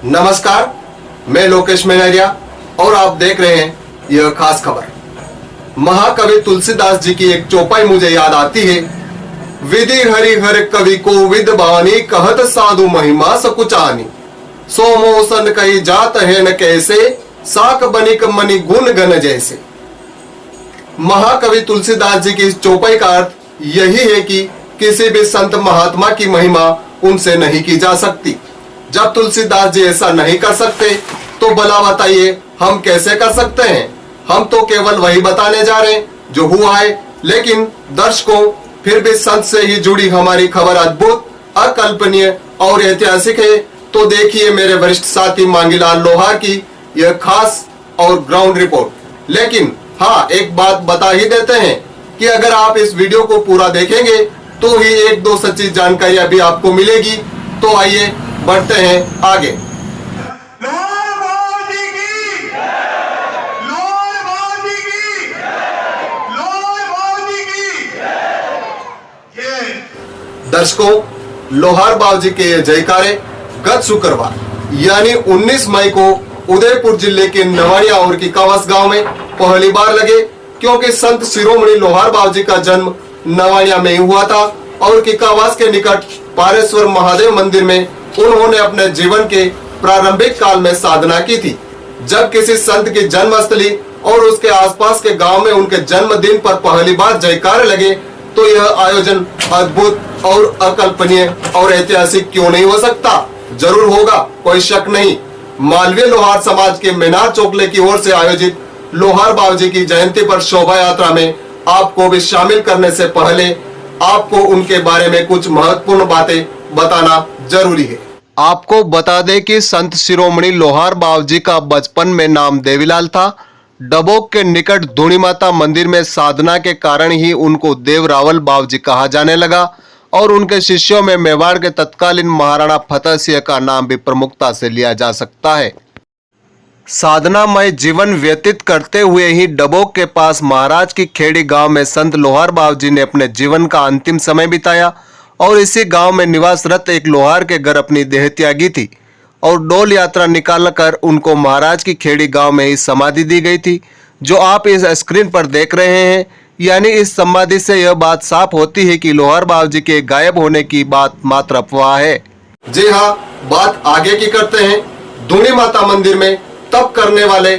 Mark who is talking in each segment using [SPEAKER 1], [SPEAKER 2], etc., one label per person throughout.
[SPEAKER 1] नमस्कार, मैं लोकेश मेहरिया और आप देख रहे हैं यह खास खबर। महाकवि तुलसीदास जी की एक चौपाई मुझे याद आती है। विधि हरि हर कवि को विद बानी, कहत साधु महिमा सकुचानी। सोमोसन कही जात है न कैसे, साक बनिक मणि गुण गण जैसे। महाकवि तुलसीदास जी की इस चौपाई का अर्थ यही है कि किसी भी संत महात्मा की महिमा उनसे नहीं की जा सकती। जब तुलसीदास जी ऐसा नहीं कर सकते तो भला बताइए हम कैसे कर सकते हैं। हम तो केवल वही बताने जा रहे हैं जो हुआ है, लेकिन दर्शकों फिर भी संत से ही जुड़ी हमारी खबर अद्भुत, अकल्पनीय और ऐतिहासिक है। तो देखिए मेरे वरिष्ठ साथी मांगीलाल लोहार की यह खास और ग्राउंड रिपोर्ट। लेकिन हाँ, एक बात बता ही देते हैं कि अगर आप इस वीडियो को पूरा देखेंगे तो ही एक दो सच्ची जानकारियां भी आपको मिलेगी। तो आइए बढ़ते हैं आगे। दर्शकों, लोहार बाबू जी के जयकारे गत शुक्रवार यानी 19 मई को उदयपुर जिले के नवाड़िया और किकावास गांव में पहली बार लगे, क्योंकि संत शिरोमणि लोहार बाबू जी का जन्म नवाड़िया में ही हुआ था और किकावास के निकट पारेश्वर महादेव मंदिर में उन्होंने अपने जीवन के प्रारंभिक काल में साधना की थी। जब किसी संत की जन्मस्थली और उसके आसपास के गांव में उनके जन्मदिन पर पहली बार जयकारे लगे तो यह आयोजन अद्भुत और अकल्पनीय और ऐतिहासिक क्यों नहीं हो सकता। जरूर होगा, कोई शक नहीं। मालवीय लोहार समाज के मीनार चौकले की ओर से आयोजित लोहार बाबू जी की जयंती पर शोभा यात्रा में आपको भी शामिल करने से पहले आपको उनके बारे में कुछ महत्वपूर्ण बातें बताना जरूरी है। आपको बता दें कि संत शिरोमणि लोहार बाबू जी का बचपन में नाम देवीलाल था। डबोक के निकट धूणी माता मंदिर में साधना के कारण ही उनको देव रावल बाबू जी कहा जाने लगा और उनके शिष्यों में मेवाड़ के तत्कालीन महाराणा फतेह सिंह का नाम भी प्रमुखता से लिया जा सकता है। साधनामय जीवन व्यतीत करते हुए ही डबोक के पास महाराज की खेड़ी गांव में संत लोहार बाबू जी ने अपने जीवन का अंतिम समय बिताया और इसी गांव में निवासरत एक लोहार के घर अपनी देह त्यागी थी और डोल यात्रा निकालकर उनको महाराज की खेड़ी गांव में ही समाधि दी गई थी, जो आप इस स्क्रीन पर देख रहे हैं। यानी इस समाधि से यह बात साफ होती है कि लोहार बाबू जी के गायब होने की बात मात्र अफवाह है। जी हाँ, बात आगे की करते हैं। धूणी माता मंदिर में तप करने वाले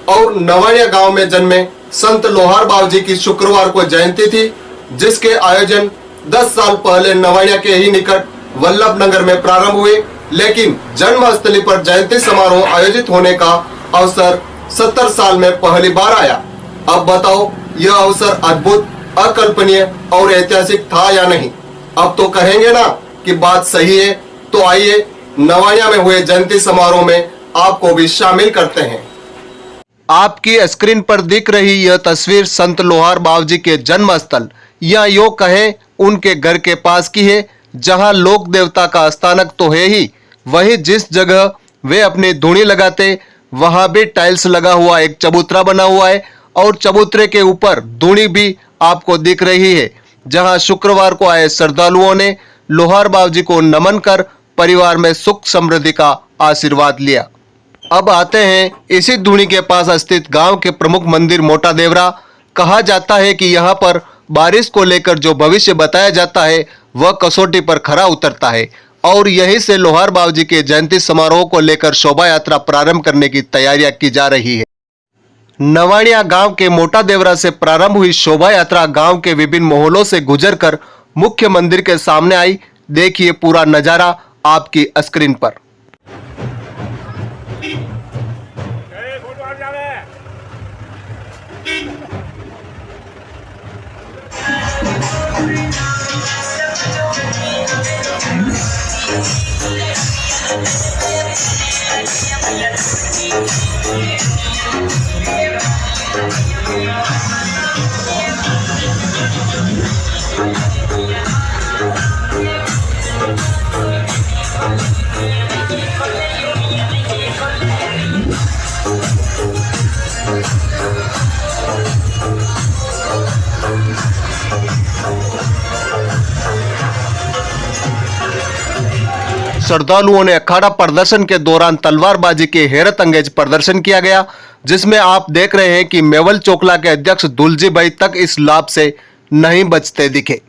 [SPEAKER 1] और नवाड़िया गांव में जन्मे संत लोहार बाबू जी की शुक्रवार को जयंती थी, जिसके आयोजन 10 साल पहले नवाड़िया के ही निकट वल्लभ नगर में प्रारंभ हुए, लेकिन जन्मस्थली पर जयंती समारोह आयोजित होने का अवसर 70 साल में पहली बार आया। अब बताओ यह अवसर अद्भुत, अकल्पनीय और ऐतिहासिक था या नहीं। अब तो कहेंगे ना कि बात सही है। तो आइए नवाड़िया में हुए जयंती समारोह में आपको भी शामिल करते हैं। आपकी स्क्रीन पर दिख रही यह तस्वीर संत लोहार बाबू जी के जन्म स्थल या यो कहें उनके घर के पास की है, जहां लोक देवता का स्थानक तो है ही, वही जिस जगह वे अपनी धूणी लगाते वहां भी टाइल्स लगा हुआ एक चबूतरा बना हुआ है और चबूतरे के ऊपर धूणी भी आपको दिख रही है, जहां शुक्रवार को आए श्रद्धालुओं ने लोहार बाबू जी को नमन कर परिवार में सुख समृद्धि का आशीर्वाद लिया। अब आते हैं इसी धूणी के पास स्थित गांव के प्रमुख मंदिर मोटा देवरा। कहा जाता है कि यहाँ पर बारिश को लेकर जो भविष्य बताया जाता है वह कसौटी पर खरा उतरता है और यहीं से लोहार बाबू जी के जयंती समारोह को लेकर शोभा यात्रा प्रारंभ करने की तैयारियां की जा रही है। नवाड़िया गांव के मोटा देवरा से प्रारंभ हुई शोभा यात्रा गांव के विभिन्न मोहल्लों से गुजरकर मुख्य मंदिर के सामने आई। देखिए पूरा नजारा आपकी स्क्रीन पर। श्रद्धालुओं ने अखाड़ा प्रदर्शन के दौरान तलवारबाजी के हैरत अंगेज प्रदर्शन किया गया, जिसमें आप देख रहे हैं कि मेवल चोकला के अध्यक्ष दुलजी भाई तक इस लाभ से नहीं बचते दिखे।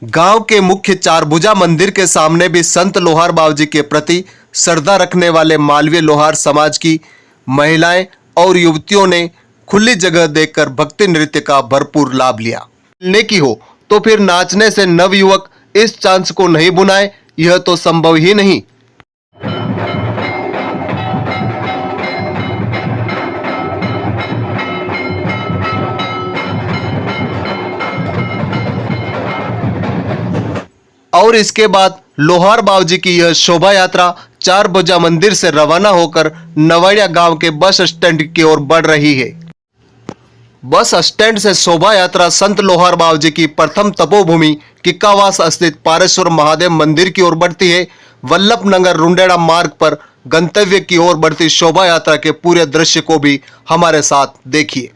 [SPEAKER 1] गांव के मुख्य चारभुजा मंदिर के सामने भी संत लोहार बाबूजी के प्रति श्रद्धा रखने वाले मालवीय लोहार समाज की महिलाएं और युवतियों ने खुली जगह देकर भक्ति नृत्य का भरपूर लाभ लिया। मिलने की हो तो फिर नाचने से नवयुवक इस चांस को नहीं बुनाए, यह तो संभव ही नहीं। और इसके बाद लोहार बाबूजी की यह शोभा यात्रा चारभुजा मंदिर से रवाना होकर नवाड़िया गांव के बस स्टैंड की ओर बढ़ रही है। बस स्टैंड से शोभा यात्रा संत लोहार बाबूजी की प्रथम तपोभूमि किक्कावास स्थित पारेश्वर महादेव मंदिर की ओर बढ़ती है। वल्लभ नगर रुंडेड़ा मार्ग पर गंतव्य की ओर बढ़ती शोभा यात्रा के पूरे दृश्य को भी हमारे साथ देखिए।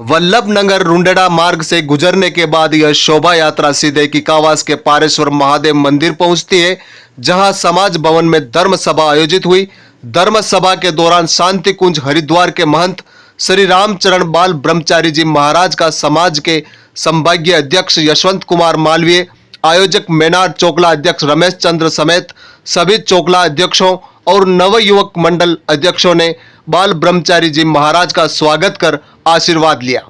[SPEAKER 1] वल्लभ नगर रुंडेड़ा मार्ग से गुजरने के बाद यह शोभा यात्रा सीधे किक्कावास के पारेश्वर महादेव मंदिर पहुंचती है, जहां समाज भवन में धर्म सभा आयोजित हुई। धर्म सभा के दौरान शांति कुंज हरिद्वार के महंत श्री रामचरण बाल ब्रह्मचारी जी महाराज का समाज के संभागीय अध्यक्ष यशवंत कुमार मालवीय, आयोजक मेनार चोकला अध्यक्ष रमेश चंद्र समेत सभी चोकला अध्यक्षों और नवयुवक मंडल अध्यक्षों ने बाल ब्रह्मचारी जी महाराज का स्वागत कर आशीर्वाद लिया।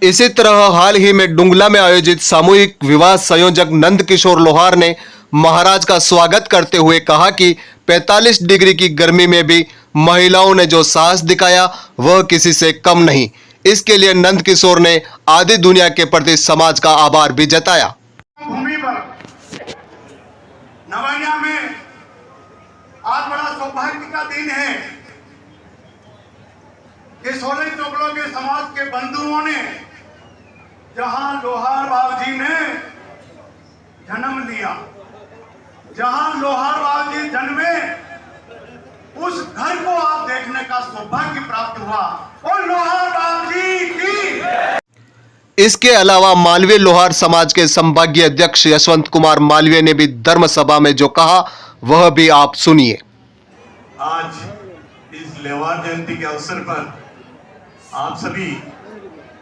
[SPEAKER 1] इसी तरह हाल ही में डुंगला में आयोजित सामूहिक विवाह संयोजक नंद किशोर लोहार ने महाराज का स्वागत करते हुए कहा कि 45 डिग्री की गर्मी में भी महिलाओं ने जो साहस दिखाया वह किसी से कम नहीं। इसके लिए नंद किशोर ने आदि दुनिया के प्रति समाज का आभार भी जताया।
[SPEAKER 2] भूमि पर नवाड़िया में आज बड़ा सौभाग्य का दिन है कि सोलह चोकलों के समाज के बंधुओं ने जहां लोहार बाबूजी ने जन्म लिया, जहां लोहार बाबूजी जन्मे, उस घर को आप देखने का सौभाग्य प्राप्त हुआ और लोहार बाबूजी की।
[SPEAKER 1] इसके अलावा मालवीय लोहार समाज के संभागीय अध्यक्ष यशवंत कुमार मालवीय ने भी धर्म सभा में जो कहा वह भी आप सुनिए।
[SPEAKER 2] आज इस लोहार जयंती के अवसर पर आप सभी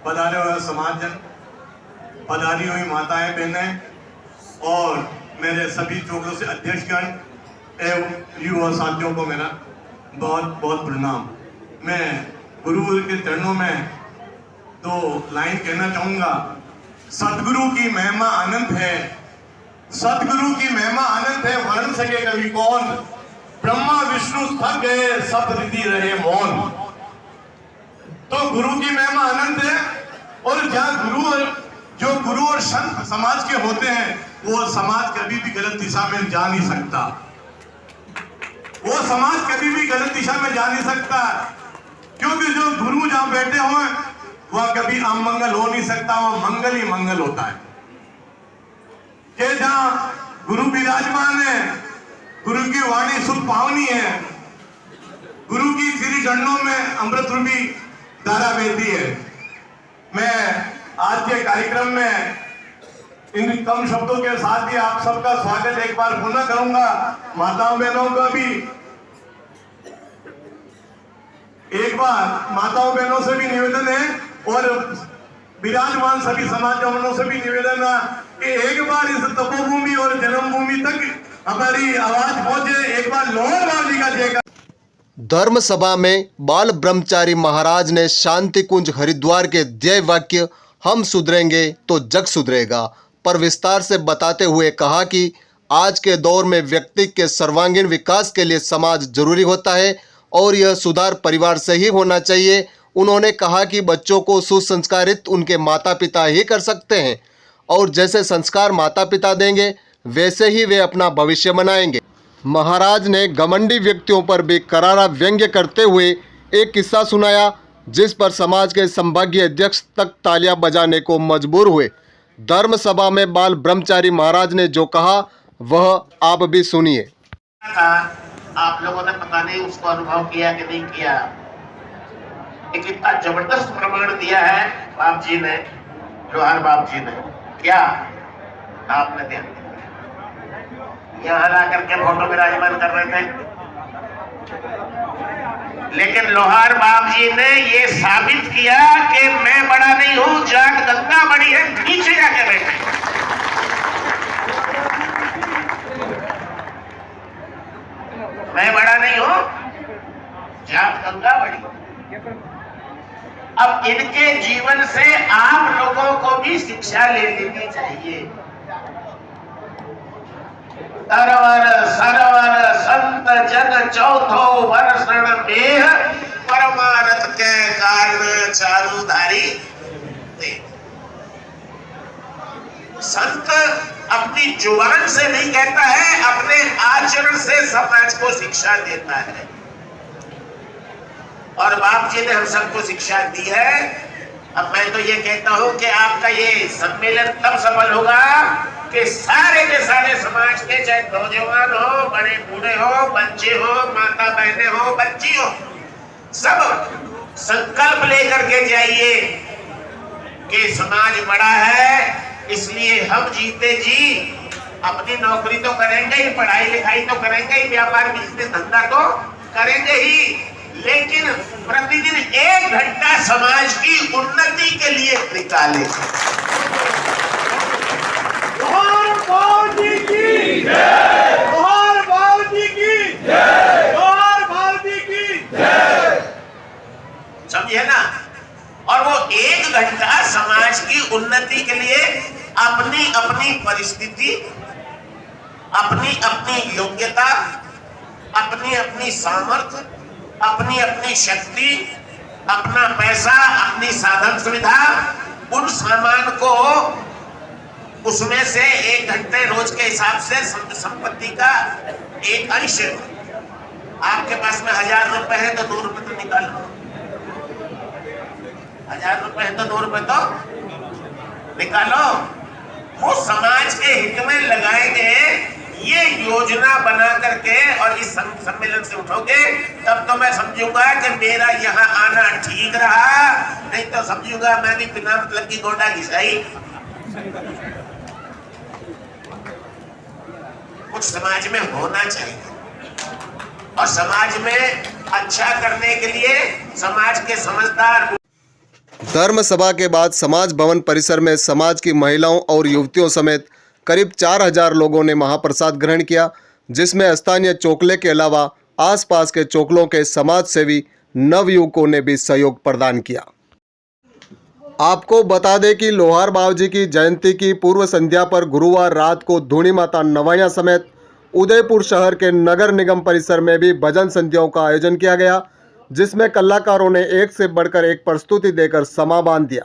[SPEAKER 2] पधारे हुए समाजजन, पधारी हुई माताएं बहनें और मेरे सभी चोगलों से अध्यक्षगण एवं युवा साथियों को मेरा बहुत बहुत प्रणाम। मैं गुरु के चरणों में दो लाइन कहना चाहूंगा। सतगुरु की महिमा अनंत है, सतगुरु की महिमा अनंत है, वर्ण सके कभी कौन। ब्रह्मा विष्णु थक गए, सब रिधि रहे मौन। तो गुरु की महिमा अनंत है और जहाँ जो गुरु और संत समाज के होते हैं वो समाज कभी भी गलत दिशा में जा नहीं सकता, वो समाज कभी भी गलत दिशा में जा नहीं सकता, क्योंकि जो गुरु जहां बैठे हुए वह कभी अमंगल हो नहीं सकता, वह मंगल ही मंगल होता है। कि जहां गुरु विराजमान है, गुरु की वाणी शुद्ध पावनी है, गुरु की श्री चरणों में अमृत रूपी धारा बहती है। मैं आज के कार्यक्रम में इन कम शब्दों के साथ ही आप सबका स्वागत एक बार पुनः करूंगा। माताओं बहनों का भी एक बार माताओं बहनों से भी निवेदन है और विराजमान सभी समाजजनों से भी निवेदन है कि एक बार इस तपोभूमि और जन्मभूमि तक हमारी आवाज पहुंचे। एक बार लोहार बाबा जी का जयकार।
[SPEAKER 1] धर्म सभा में बाल ब्रह्मचारी महाराज ने शांति कुंज हरिद्वार के ध्येय वाक्य हम सुधरेंगे तो जग सुधरेगा पर विस्तार से बताते हुए कहा कि आज के दौर में व्यक्ति के सर्वांगीण विकास के लिए समाज जरूरी होता है और यह सुधार परिवार से ही होना चाहिए। उन्होंने कहा कि बच्चों को सुसंस्कारित उनके माता पिता ही कर सकते हैं और जैसे संस्कार माता पिता देंगे वैसे ही वे अपना भविष्य बनाएंगे। महाराज ने घमंडी व्यक्तियों पर भी करारा व्यंग्य करते हुए एक किस्सा सुनाया जिस पर समाज के संभागीय अध्यक्ष तक तालियां बजाने को मजबूर हुए। धर्म सभा में बाल ब्रह्मचारी महाराज ने जो कहा वह आप भी सुनिए।
[SPEAKER 3] आप लोगों ने पता नहीं उसको अनुभव किया कि नहीं किया, एक इतना जबरदस्त प्रमाण दिया है बाप जी ने, लोहार बाप जी ने। क्या आपने ध्यान दिया, यहाँ ला करके फोटो विराजमान कर रहे थे, लेकिन लोहार बाप जी ने ये साबित किया कि मैं बड़ा नहीं हूं, जाट गंगा बड़ी है, नीचे जाके बैठे। मैं बड़ा नहीं हूं, जाट गंगा बड़ी। अब इनके जीवन से आप लोगों को भी शिक्षा ले लेनी चाहिए। तरवर सरवर संत जन चौथो वर्षण देह परमानंद के कारण चारुधारी। संत अपनी जुबान से नहीं कहता है, अपने आचरण से समाज को शिक्षा देता है और बाप जी ने हम सबको शिक्षा दी है। अब मैं तो ये कहता हूं कि आपका ये सम्मेलन तब सफल होगा कि सारे के सारे समाज के, चाहे नौजवान हो, बड़े बूढ़े हो, बच्चे हो, माता बहनें हो, बच्ची हो, सब संकल्प लेकर के जाइए कि समाज बड़ा है इसलिए हम जीते जी अपनी नौकरी तो करेंगे ही, पढ़ाई लिखाई तो करेंगे ही, व्यापार बिजनेस धंधा तो करेंगे ही, लेकिन प्रतिदिन 1 घंटा समाज की उन्नति के लिए निकालें।
[SPEAKER 2] लोहार बाबा जी की जय, लोहार बाबा जी की जय, लोहार बाबा जी की जय।
[SPEAKER 3] समझे ना? और वो 1 घंटा समाज की उन्नति के लिए अपनी अपनी परिस्थिति, अपनी अपनी योग्यता, अपनी अपनी सामर्थ्य, अपनी अपनी शक्ति, अपना पैसा, अपनी साधन सुविधा, उन सामान को उसमें से 1 घंटे रोज के हिसाब से संपत्ति का एक अंश, आपके पास में 1000 रुपए है तो 2 रुपए तो निकालो, 1000 रुपए है तो 2 रुपए तो निकालो, वो समाज के हित में लगाएंगे। ये योजना बना करके और इस सम्मेलन से उठोगे तब तो मैं समझूंगा कि मेरा यहाँ आना ठीक रहा, नहीं तो समझूंगा मैं भी बिना मतलब की गोटा घिसाई। कुछ समाज में होना चाहिए और समाज में अच्छा करने के लिए समाज के समझदार।
[SPEAKER 1] धर्म सभा के बाद समाज भवन परिसर में समाज की महिलाओं और युवतियों समेत करीब 4000 लोगों ने महाप्रसाद ग्रहण किया, जिसमें स्थानीय चोकले के अलावा आसपास के चोकलों के समाज सेवी नवयुवकों ने भी सहयोग प्रदान किया। आपको बता दें कि लोहार बावजी की जयंती की पूर्व संध्या पर गुरुवार रात को धूणी माता नवाइयां समेत उदयपुर शहर के नगर निगम परिसर में भी भजन संध्याओं का आयोजन किया गया, जिसमें कलाकारों ने एक से बढ़कर एक प्रस्तुति देकर समा बांध दिया।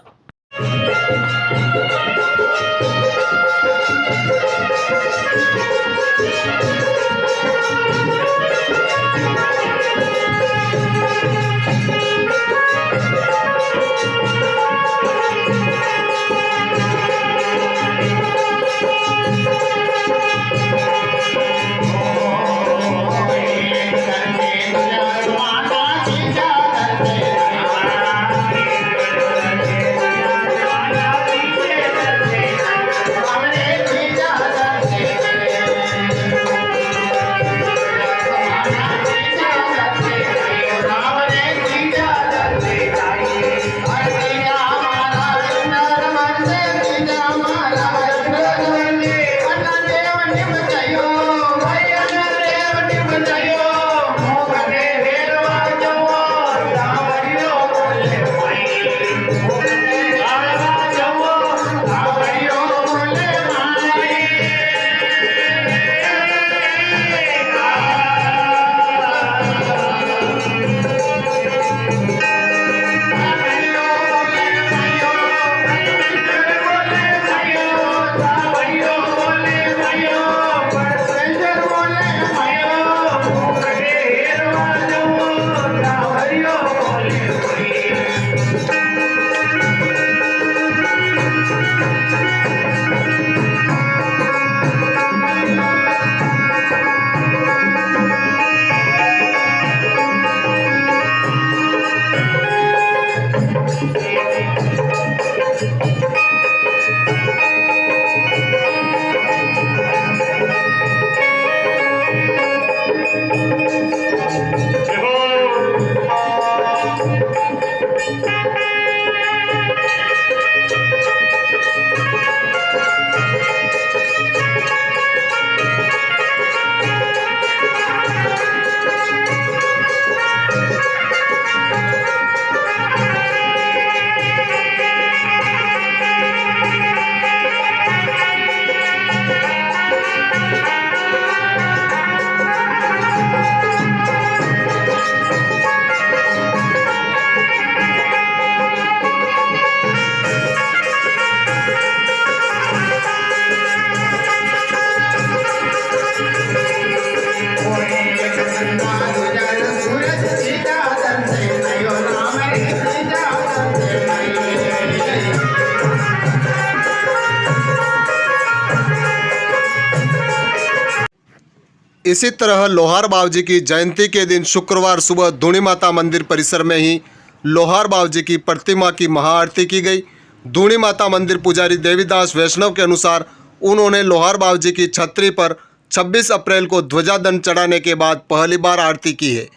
[SPEAKER 1] इसी तरह लोहार बावजी की जयंती के दिन शुक्रवार सुबह धूणी माता मंदिर परिसर में ही लोहार बावजी की प्रतिमा की महाआरती की गई। धूणी माता मंदिर पुजारी देवीदास वैष्णव के अनुसार उन्होंने लोहार बावजी की छतरी पर 26 अप्रैल को ध्वजादंड चढ़ाने के बाद पहली बार आरती की है।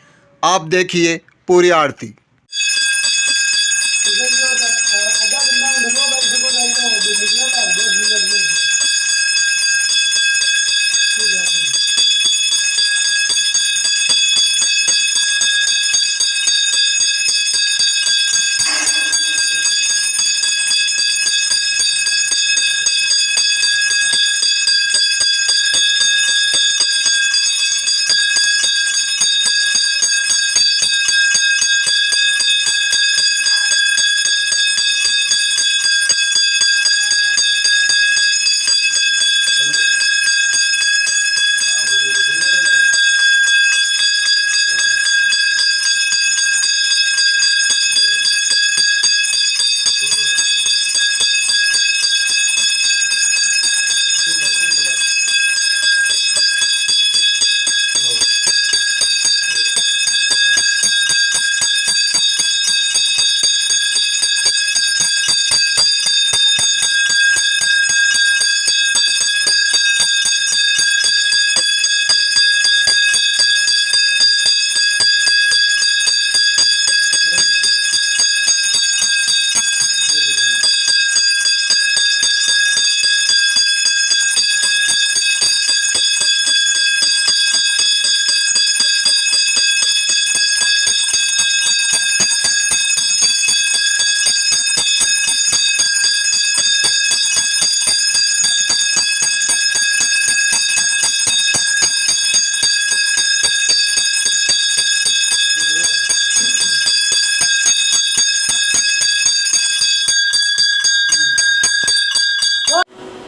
[SPEAKER 1] आप देखिए पूरी आरती।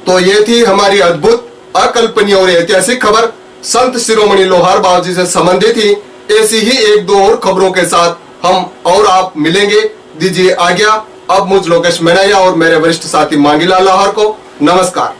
[SPEAKER 1] तो ये थी हमारी अद्भुत, अकल्पनीय और ऐतिहासिक खबर संत शिरोमणि लोहार बाबा जी से संबंधित ही। ऐसी ही एक दो और खबरों के साथ हम और आप मिलेंगे। दीजिए आज्ञा अब मुझ लोकेश मैनाया और मेरे वरिष्ठ साथी मांगीलाल लोहार को। नमस्कार।